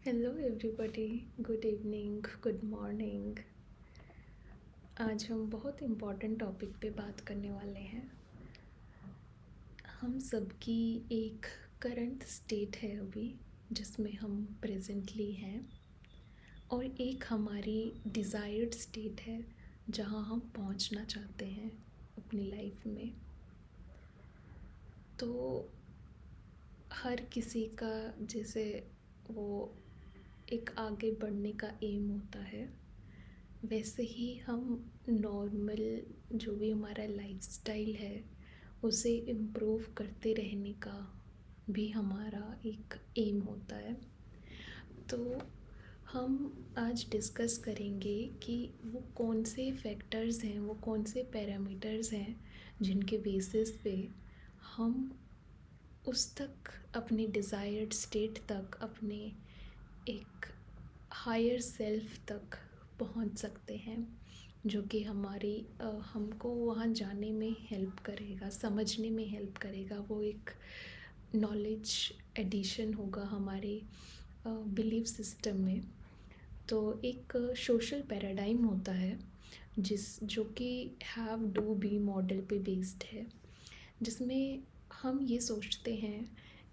Hello everybody, good evening, good morning. आज हम बहुत इम्पॉर्टेंट टॉपिक पे बात करने वाले हैं। हम सबकी एक करंट स्टेट है अभी, जिसमें हम प्रेजेंटली हैं, और एक हमारी डिज़ायर्ड स्टेट है जहाँ हम पहुँचना चाहते हैं अपनी लाइफ में। तो हर किसी का जैसे वो एक आगे बढ़ने का एम होता है, वैसे ही हम नॉर्मल जो भी हमारा लाइफस्टाइल है उसे इम्प्रूव करते रहने का भी हमारा एक एम होता है। तो हम आज डिस्कस करेंगे कि वो कौन से फैक्टर्स हैं, वो कौन से पैरामीटर्स हैं जिनके बेसिस पे हम उस तक, अपने डिज़ायर्ड स्टेट तक, अपने एक हायर सेल्फ तक पहुंच सकते हैं, जो कि हमारी हमको वहाँ जाने में हेल्प करेगा, समझने में हेल्प करेगा। वो एक नॉलेज एडिशन होगा हमारे बिलीफ सिस्टम में। तो एक सोशल पैराडाइम होता है जो कि हैव डू बी मॉडल पे बेस्ड है, जिसमें हम ये सोचते हैं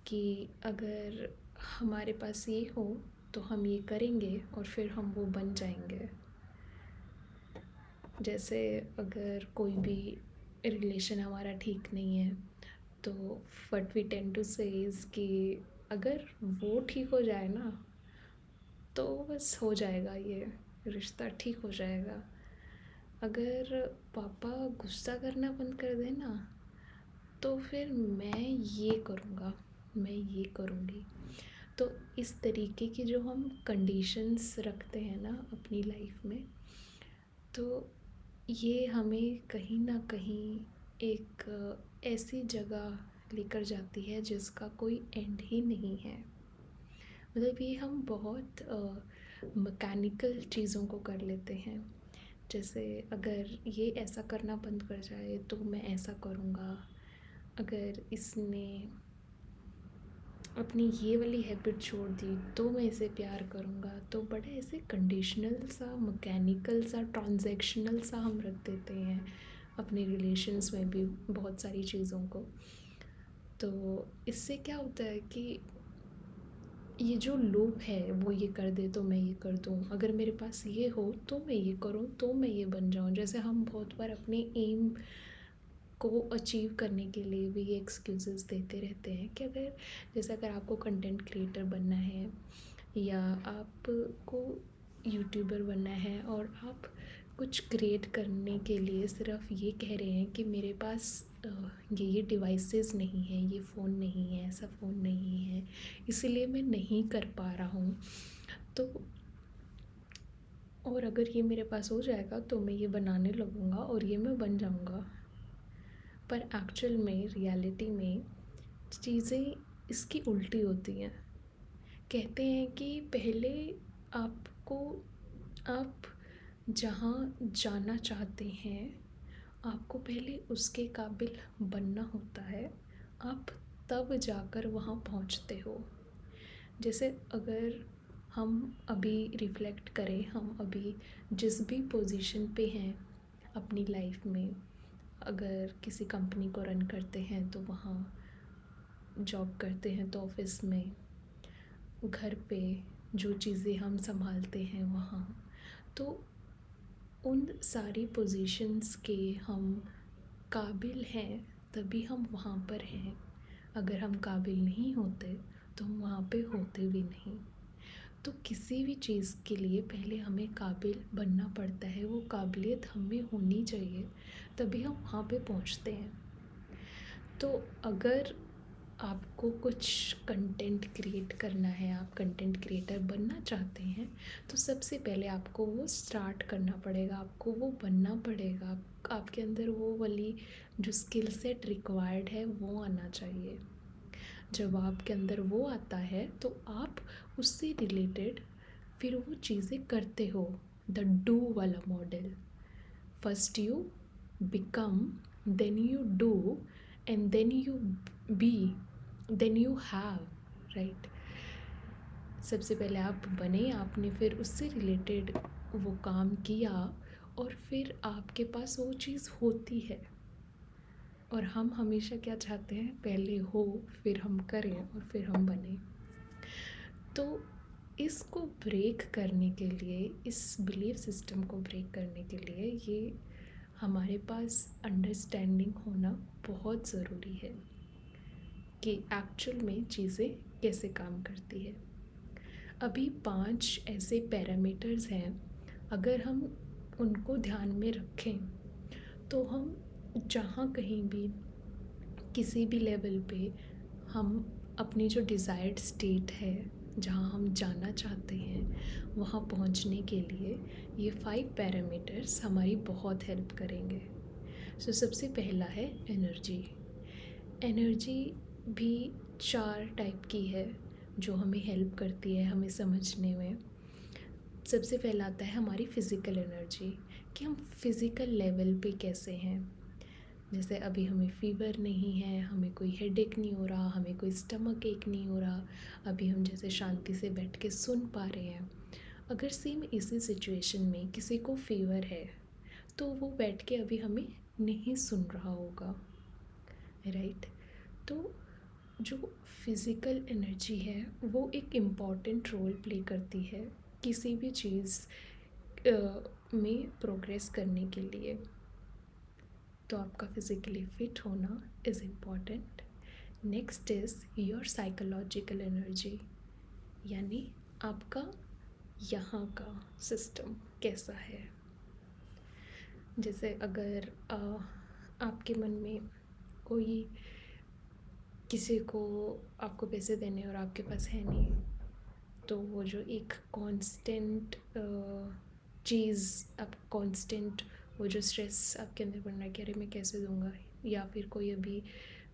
कि अगर हमारे पास ये हो तो हम ये करेंगे और फिर हम वो बन जाएंगे। जैसे अगर कोई भी रिलेशन हमारा ठीक नहीं है तो व्हाट वी टेंड टू से इज़ कि अगर वो ठीक हो जाए ना तो बस हो जाएगा, ये रिश्ता ठीक हो जाएगा। अगर पापा गुस्सा करना बंद कर देना तो फिर मैं ये करूँगा, मैं ये करूँगी। तो इस तरीके की जो हम कंडीशंस रखते हैं ना अपनी लाइफ में, तो ये हमें कहीं ना कहीं एक ऐसी जगह लेकर जाती है जिसका कोई एंड ही नहीं है। मतलब ये हम बहुत मैकेनिकल चीज़ों को कर लेते हैं। जैसे अगर ये ऐसा करना बंद कर जाए तो मैं ऐसा करूँगा, अगर इसने अपनी ये वाली हैबिट छोड़ दी तो मैं इसे प्यार करूँगा। तो बड़ा ऐसे कंडीशनल सा, मैकेनिकल सा, ट्रांजैक्शनल सा हम रख देते हैं अपने रिलेशंस में भी बहुत सारी चीज़ों को। तो इससे क्या होता है कि ये जो लूप है वो ये कर दे तो मैं ये कर दूँ, अगर मेरे पास ये हो तो मैं ये करूँ तो मैं ये बन जाऊँ। जैसे हम बहुत बार अपने एम को अचीव करने के लिए भी ये एक्सक्यूज़ेस देते रहते हैं कि अगर जैसे अगर आपको कंटेंट क्रिएटर बनना है या आपको यूट्यूबर बनना है और आप कुछ क्रिएट करने के लिए सिर्फ ये कह रहे हैं कि मेरे पास ये डिवाइसेस नहीं है, ये फ़ोन नहीं है, ऐसा फ़ोन नहीं है, इसीलिए मैं नहीं कर पा रहा हूँ। तो और अगर ये मेरे पास हो जाएगा तो मैं ये बनाने लगूँगा और ये मैं बन जाऊँगा। पर एक्चुअल में, रियलिटी में चीज़ें इसकी उल्टी होती हैं। कहते हैं कि पहले आपको, आप जहाँ जाना चाहते हैं आपको पहले उसके काबिल बनना होता है, आप तब जाकर वहाँ पहुँचते हो। जैसे अगर हम अभी रिफ़्लेक्ट करें, हम अभी जिस भी पोजीशन पे हैं अपनी लाइफ में, अगर किसी कंपनी को रन करते हैं तो वहाँ जॉब करते हैं तो ऑफिस में, घर पे जो चीज़ें हम संभालते हैं वहाँ, तो उन सारी पोजीशंस के हम काबिल हैं तभी हम वहाँ पर हैं। अगर हम काबिल नहीं होते तो हम वहाँ पे होते भी नहीं। तो किसी भी चीज़ के लिए पहले हमें काबिल बनना पड़ता है, वो काबिलियत हमें होनी चाहिए, तभी हम वहाँ पे पहुँचते हैं। तो अगर आपको कुछ कंटेंट क्रिएट करना है, आप कंटेंट क्रिएटर बनना चाहते हैं, तो सबसे पहले आपको वो स्टार्ट करना पड़ेगा, आपको वो बनना पड़ेगा। आपके अंदर वो वाली जो स्किल सेट रिक्वायर्ड है वो आना चाहिए। जब आपके अंदर वो आता है तो आप उससे रिलेटेड फिर वो चीज़ें करते हो। द डू वाला model, first you become, then you do, and then you be, then you have, right. सबसे पहले आप बने, आपने फिर उससे रिलेटेड वो काम किया और फिर आपके पास वो चीज़ होती है। और हम हमेशा क्या चाहते हैं, पहले हो फिर हम करें और फिर हम बने। तो इसको ब्रेक करने के लिए, इस बिलीफ सिस्टम को ब्रेक करने के लिए, ये हमारे पास अंडरस्टैंडिंग होना बहुत ज़रूरी है कि एक्चुअल में चीज़ें कैसे काम करती है। अभी 5 ऐसे पैरामीटर्स हैं, अगर हम उनको ध्यान में रखें तो हम जहाँ कहीं भी किसी भी लेवल पे हम अपनी जो डिज़ायर्ड स्टेट है, जहाँ हम जाना चाहते हैं, वहाँ पहुँचने के लिए ये 5 पैरामीटर्स हमारी बहुत हेल्प करेंगे। सबसे पहला है एनर्जी। एनर्जी भी 4 टाइप की है जो हमें हेल्प करती है हमें समझने में। सबसे पहला आता है हमारी फ़िज़िकल एनर्जी, कि हम फ़िज़िकल लेवल पे कैसे हैं। जैसे अभी हमें फ़ीवर नहीं है, हमें कोई हेडेक नहीं हो रहा, हमें कोई स्टमक एक नहीं हो रहा, अभी हम जैसे शांति से बैठ के सुन पा रहे हैं। अगर सेम इसी सिचुएशन में किसी को फ़ीवर है तो वो बैठ के अभी हमें नहीं सुन रहा होगा, राइट। तो जो फिज़िकल एनर्जी है वो एक इम्पॉर्टेंट रोल प्ले करती है किसी भी चीज़ में प्रोग्रेस करने के लिए। तो आपका फिज़िकली फिट होना is important. Next is your psychological energy, यानी आपका यहाँ का सिस्टम कैसा है। जैसे अगर आपके मन में कोई, किसी को आपको पैसे देने और आपके पास है नहीं, तो वो जो एक कांस्टेंट चीज़, आप कांस्टेंट वो जो स्ट्रेस आपके अंदर बन रहा है कि अरे मैं कैसे दूंगा, या फिर कोई अभी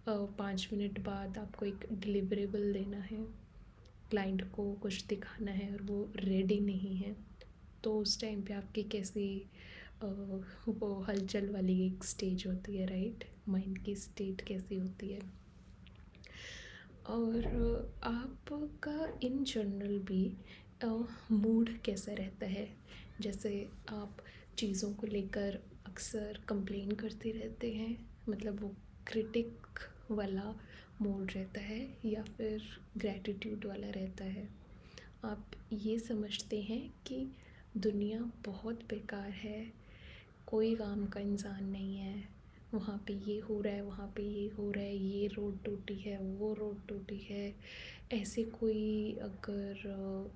5 मिनट बाद आपको एक डिलीवरेबल देना है, क्लाइंट को कुछ दिखाना है और वो रेडी नहीं है, तो उस टाइम पे आपकी कैसी वो हलचल वाली एक स्टेज होती है, राइट। माइंड की स्टेट कैसी होती है। और आपका इन जनरल भी मूड कैसा रहता है। जैसे आप चीज़ों को लेकर अक्सर कंप्लेन करते रहते हैं, मतलब वो क्रिटिक वाला मूड रहता है या फिर ग्रैटिट्यूड वाला रहता है। आप ये समझते हैं कि दुनिया बहुत बेकार है, कोई काम का इंसान नहीं है, वहाँ पे ये हो रहा है, वहाँ पे ये हो रहा है, ये रोड टूटी है, वो रोड टूटी है। ऐसे कोई, अगर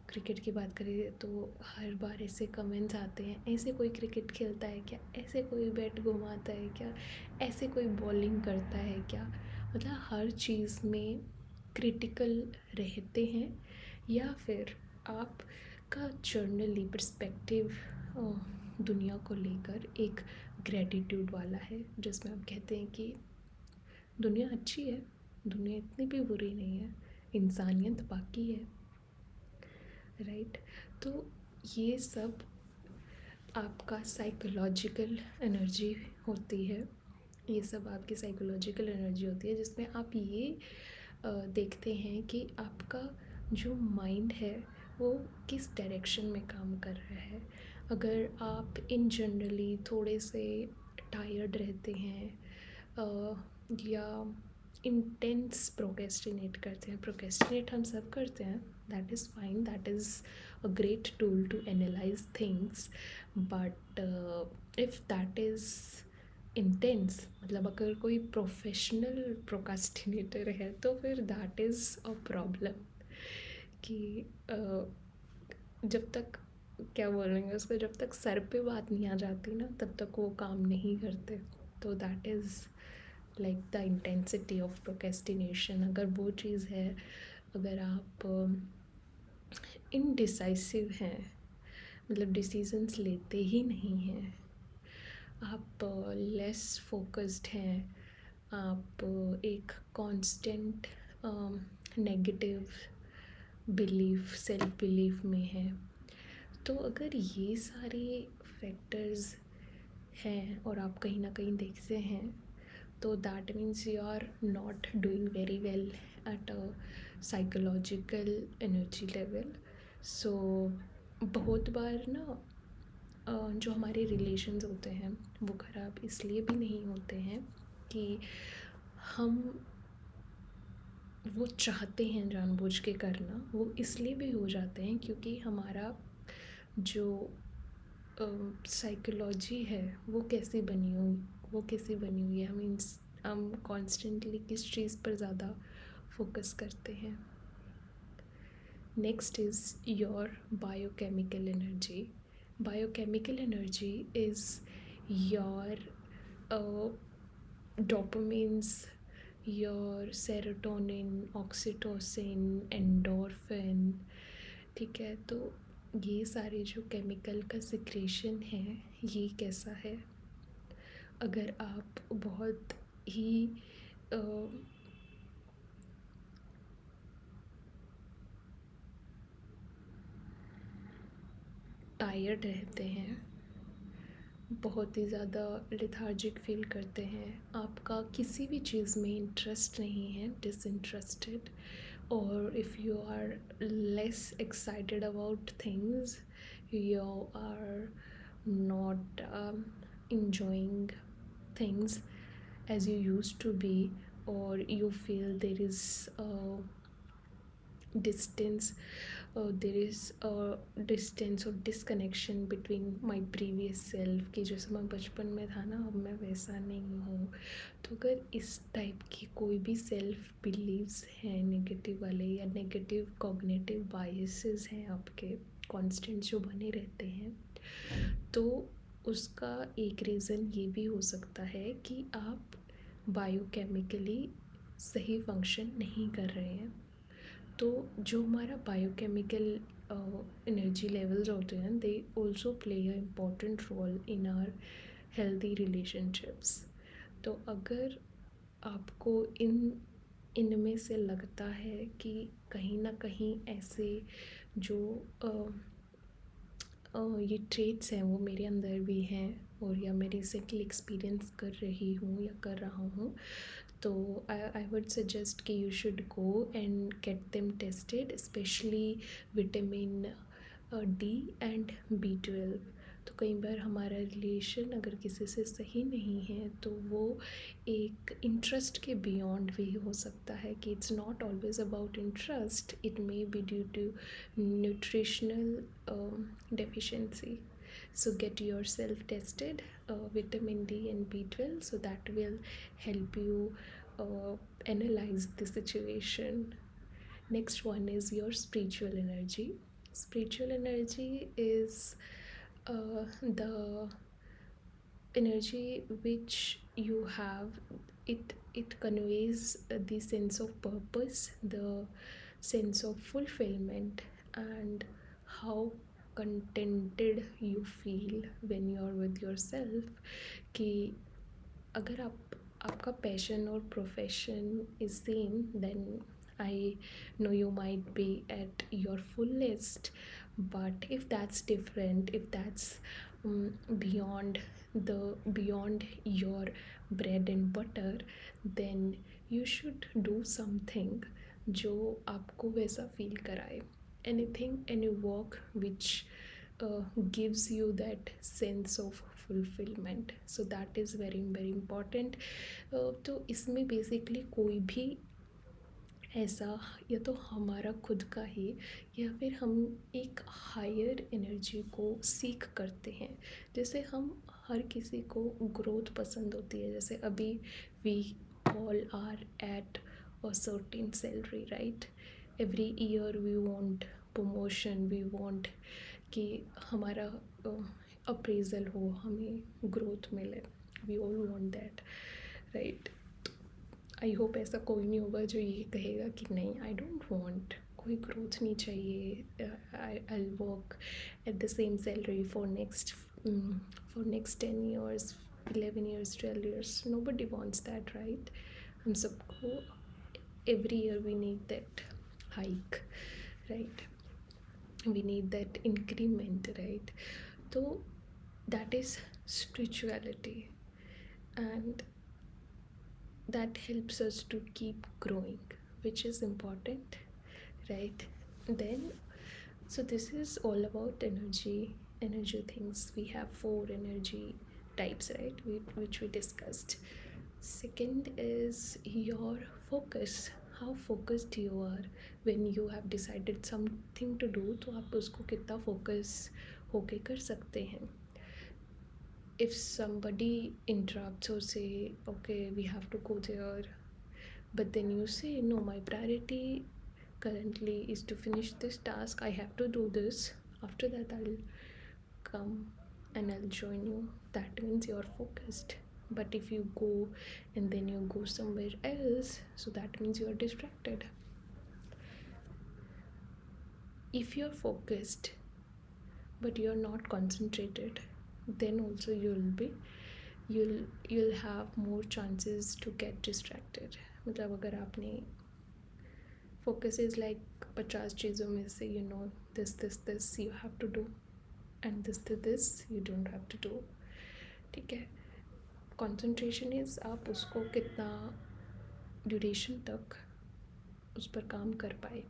क्रिकेट की बात करें तो हर बार ऐसे कमेंट्स आते हैं, ऐसे कोई क्रिकेट खेलता है क्या, ऐसे कोई बैट घुमाता है क्या, ऐसे कोई बॉलिंग करता है क्या। मतलब हर चीज़ में क्रिटिकल रहते हैं, या फिर आपका जर्नली पर्सपेक्टिव दुनिया को लेकर एक ग्रेटिट्यूड वाला है, जिसमें आप कहते हैं कि दुनिया अच्छी है, दुनिया इतनी भी बुरी नहीं है, इंसानियत बाकी है, राइट। तो ये सब आपका साइकोलॉजिकल एनर्जी होती है, ये सब आपकी साइकोलॉजिकल एनर्जी होती है, जिसमें आप ये देखते हैं कि आपका जो माइंड है वो किस डायरेक्शन में काम कर रहा है। अगर आप इन जनरली थोड़े से टायर्ड रहते हैं या इंटेंस प्रोक्रेस्टिनेट करते हैं, प्रोक्रेस्टिनेट हम सब करते हैं, that is fine, that is a great tool to analyse things, but if that is intense, मतलब अगर कोई प्रोफेशनल प्रोक्रास्टिनेटर है तो फिर दैट इज़ अ प्रॉब्लम। कि जब तक, क्या बोलेंगे उसको, जब तक सर पे बात नहीं आ जाती ना तब तक वो काम नहीं करते। तो that is like the intensity of procrastination. अगर वो चीज़ है, अगर आप इनडिसाइसिव हैं, मतलब डिसीजंस लेते ही नहीं हैं, आप लेस फोकस्ड हैं, आप एक constant negative belief, self belief में है, तो अगर ये सारे फैक्टर्स हैं और आप कहीं ना कहीं देखते हैं, तो that means you are not doing very well at a psychological energy level. So बहुत बार ना जो हमारे रिलेशंस होते हैं वो ख़राब इसलिए भी नहीं होते हैं कि हम वो चाहते हैं जानबूझ के करना, वो इसलिए भी हो जाते हैं क्योंकि हमारा जो साइकोलॉजी है वो कैसी बनी हुई है। हम कॉन्स्टेंटली किस चीज़ पर ज़्यादा फोकस करते हैं। Next is your biochemical energy. Biochemical energy is your dopamines, your serotonin, oxytocin, endorphin. ठीक है, तो ये सारे जो केमिकल का सिक्रेशन है ये कैसा है। अगर आप बहुत ही टायर्ड रहते हैं, बहुत ही ज़्यादा लेथार्जिक फील करते हैं, आपका किसी भी चीज़ में इंटरेस्ट नहीं है, डिसइंटरेस्टेड, और if you are less excited about things, you are not enjoying things as you used to be, or you feel there is distance distance और disconnection between my previous self कि जैसे मैं बचपन में था ना, अब मैं वैसा नहीं हूँ। तो अगर इस टाइप की कोई भी सेल्फ बिलीव्स हैं नेगेटिव वाले, या नेगेटिव कॉग्निटिव बायसेस हैं आपके कांस्टेंट जो बने रहते हैं, तो उसका एक रीज़न ये भी हो सकता है कि आप बायोकेमिकली सही फंक्शन नहीं कर रहे हैं। तो जो हमारा बायोकेमिकल एनर्जी लेवल्स होते हैं, they also play a important role in our healthy relationships. तो अगर आपको इनमें से लगता है कि कहीं ना कहीं ऐसे जो ये ट्रेट्स हैं वो मेरे अंदर भी हैं, और या मैं रिसेंटली एक्सपीरियंस कर रही हूँ या कर रहा हूँ, तो I would suggest कि you should go and get them tested, especially vitamin D and B12। तो कई बार हमारा रिलेशन अगर किसी से सही नहीं है तो वो एक इंटरेस्ट के बियॉन्ड भी हो सकता है, कि it's not always about interest, it may be due to nutritional deficiency. So get yourself tested, vitamin D and B12, so that will help you analyze the situation. Next one is your spiritual energy. Spiritual energy is the energy which you have. It conveys the sense of purpose, the sense of fulfillment, and how contented you feel when you are with yourself. कि अगर आपका passion और profession is same, then I know you might be at your fullest, but if that's different, if that's beyond your bread and butter, then you should do something जो आपको वैसा feel कराए, anything, any work which gives you that sense of fulfillment. So that is very very important. तो इसमें basically कोई भी ऐसा, या तो हमारा खुद का ही, या फिर हम एक हायर एनर्जी को सीख करते हैं। जैसे हम हर किसी को ग्रोथ पसंद होती है, जैसे अभी we all are at a certain salary, right? Every year we want promotion, we want कि हमारा अप्रेजल हो, हमें ग्रोथ मिले, we all want that, right? I hope ऐसा कोई नहीं होगा जो ये कहेगा कि नहीं, आई डोंट वांट, कोई ग्रोथ नहीं चाहिए, I work at the same salary for next 10 years, 11 years, 12 years. Nobody wants that, right? हम सबको every year we need that hike, right? We need that increment, right? So that is spirituality, and that helps us to keep growing. which is important, right? Then, so this is all about energy things. We have 4 energy types, right? Which we discussed. Second is your focus. How focused you are when you have decided something to do, तो आप उसको कितना focus होके कर सकते हैं. If somebody interrupts or say, okay, we have to go there, but then you say, no, my priority currently is to finish this task, I have to do this, after that I'll come and I'll join you, that means you're focused. But if you go and then you go somewhere else, so that means you're distracted. If you're focused but you're not concentrated, then also you'll have more chances to get distracted. मतलब अगर आपने focus is like 50 चीज़ों में से this you have to do and this you don't have to do, ठीक है. Concentration is आप उसको कितना duration तक उस पर काम कर पाए,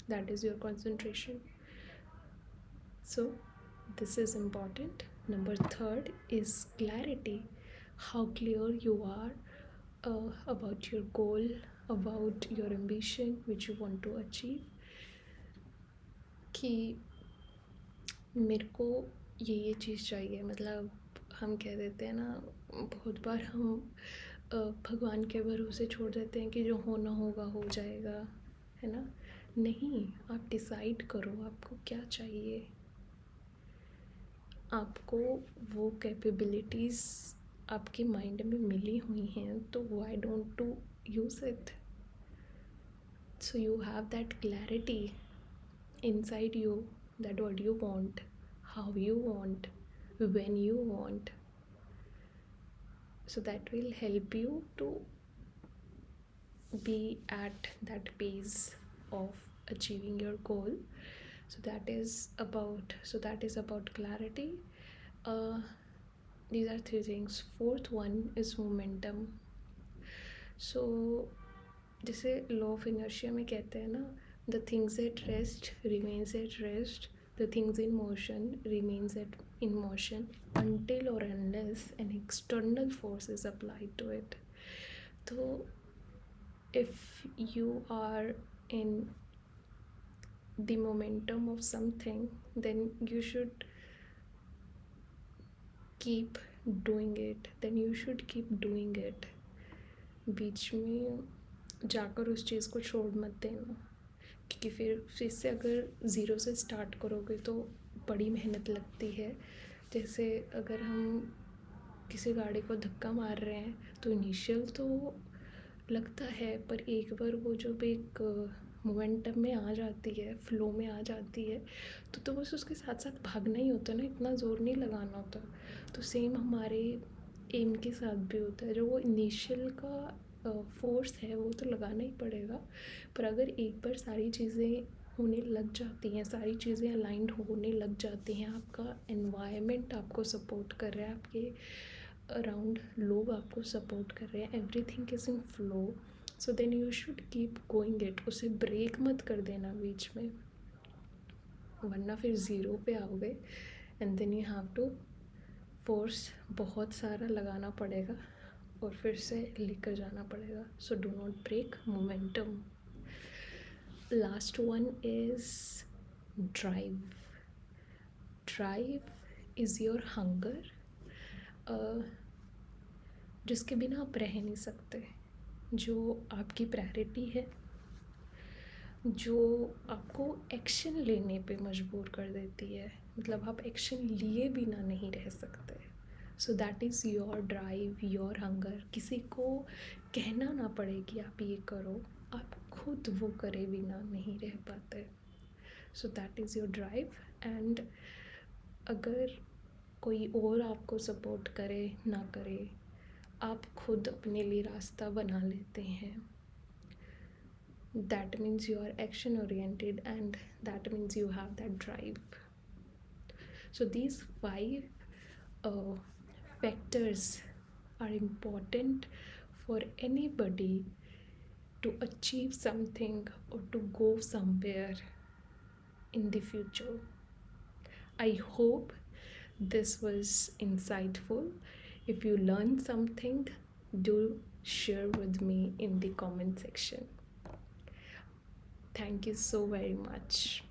that is your concentration. So this is important. Number 3 is clarity. How clear you are about your goal, about your ambition which you want to achieve. कि मेरे को ये चीज़ चाहिए. मतलब हम कह देते हैं ना, बहुत बार हम भगवान के भरोसे छोड़ देते हैं कि जो होना होगा हो जाएगा, है ना. नहीं, आप डिसाइड करो आपको क्या चाहिए. आपको वो कैपेबिलिटीज़ आपके माइंड में मिली हुई हैं, तो why don't to use it. So you have that clarity inside you, that what you want, how you want, when you want. So that will help you to be at that pace of achieving your goal. So that is about clarity. These are 3 things. 4th one is momentum. So जैसे law of inertia में कहते हैं ना, the things at rest remains at rest, the things in motion remains in motion until or unless an external force is applied to it. So if you are in the momentum of something, then you should keep doing it, बीच में जाकर उस चीज़ को छोड़ मत देना, क्योंकि फिर से अगर ज़ीरो से स्टार्ट करोगे तो बड़ी मेहनत लगती है. जैसे अगर हम किसी गाड़ी को धक्का मार रहे हैं तो इनिशियल तो लगता है, पर एक बार वो जब एक मोमेंटम में आ जाती है, फ्लो में आ जाती है, तो बस उसके साथ साथ भागना ही होता है ना, इतना ज़ोर नहीं लगाना होता. तो सेम हमारे एम के साथ भी होता है. जो वो इनिशियल का फोर्स है वो तो लगाना ही पड़ेगा, पर अगर एक बार सारी चीज़ें होने लग जाती हैं, सारी चीज़ें अलाइंड होने लग जाती हैं, आपका एनवायरनमेंट आपको सपोर्ट कर रहा है, आपके अराउंड लोग आपको सपोर्ट कर रहे हैं, everything is in flow, so then you should keep going it. उसे ब्रेक मत कर देना बीच में, वरना फिर ज़ीरो पे आओगे and then you have to force बहुत सारा लगाना पड़ेगा और फिर से लेकर जाना पड़ेगा. So do not break momentum. Last one is drive. Drive is your hunger, जिसके बिना आप रह नहीं सकते, जो आपकी प्रायोरिटी है, जो आपको एक्शन लेने पे मजबूर कर देती है. मतलब आप एक्शन लिए बिना नहीं रह सकते. So that is your drive, your hunger. किसी को कहना ना पड़े कि आप ये करो, आप खुद वो करे बिना नहीं रह पाते. So that is your drive. And अगर कोई और आपको सपोर्ट करे ना करे, आप खुद अपने लिए रास्ता बना लेते हैं. That means you are action oriented, and that means you have that drive. So these 5 factors are important for anybody to achieve something or to go somewhere in the future. I hope this was insightful. If you learned something, do share with me in the comment section. Thank you so very much.